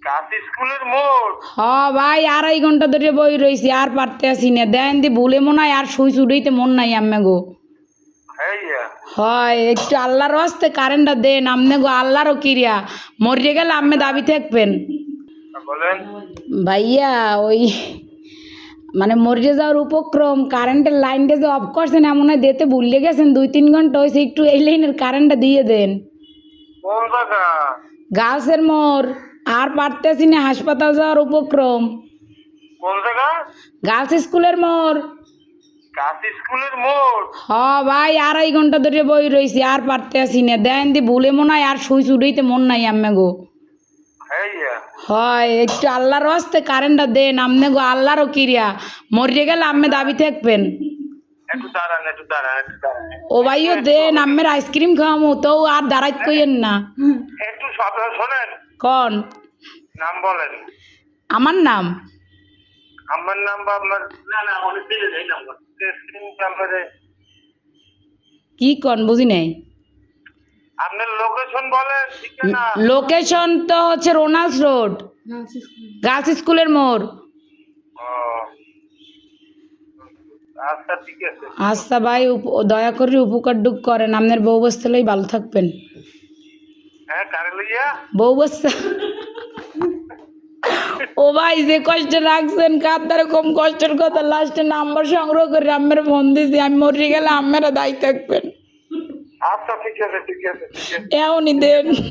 কাশি স্কুলের মোড়। ভাই 2.5 ঘন্টা ধরে বই রইছি, আর পারতে আসি না। দেন দি ভুলে মনে হয় আর শুই চুড়াইতে মন নাই আম্মে গো। হ্যাঁ হয় একটু আল্লাহর হস্তে কারেন্টটা দেন আমনে গো, আল্লাহরও কিরিয়া মরিয়ে গেলে আম্মে দাবি থাকবেন। বলেন। ভাইয়া ওই মানে মরিয়ে যাওয়ার উপক্রম, কারেন্টের লাইনটা যে অফ করছেন এমন হয় দিতে ভুলে গেছেন, 2-3 ঘন্টা হয়েছে, একটু এই লাইনের কারেন্টটা দিয়ে দেন। কোন জায়গা? গাছের মোড়, আর পারতেছি না, হাসপাতাল যাওয়ার উপক্রম। কোন জায়গা? গার্লস স্কুলের মোড়। কাশি স্কুলের মোড়। ভাই 2.5 ঘন্টা ধরে বই রইছি, আর পারতে আসি না। দেন দি ভুলে মনে হয় আর শুই চুড়াইতে মন নাই আম্মে গো। হ্যাঁ হয় একটু আল্লাহর হস্তে কারেন্টটা দেন আমনে গো, আল্লাহরও কিরিয়া মরিয়ে গেলে আম্মে দাবি থাকবেন। একটু দাঁড়ান একটু দাঁড়ান একটু দাঁড়ান। ও ভাইও দেন, আম্মের আইসক্রিম খাওয়ামু তো আর দাঁড়াইত কইেন না। একটু শোনেন। কন নাম বলেন। আমার নাম? আমার নাম বা আপনার? না না অনেক দিলে এই নাম্বার নাম্বারে। কি কন বুঝি নাই। আপনার লোকেশন বলেন ঠিকানা। লোকেশন তো হচ্ছে রোনাল্ডস রোড, গার্লস স্কুলের মোড়। ও আচ্ছা ঠিক আছে। আচ্ছা ভাই, দয়া করে উপকার ডুক করেন, আপনার বউ বসতেলেই ভালো থাকবেন। হ্যাঁ কারে লইয়া? বউ বসা ও ভাই যে কষ্ট রাখছেন, কার দ্বারা কম কষ্টের কথা, লাস্টে নাম্বার সংগ্রহ করে আম্মের ফোন দিয়েছি, আমি মরে গেলে আম্মেরা দায়ী থাকবেন। আচ্ছা ঠিক আছে ঠিক আছে ঠিক আছে। এমনই দেন।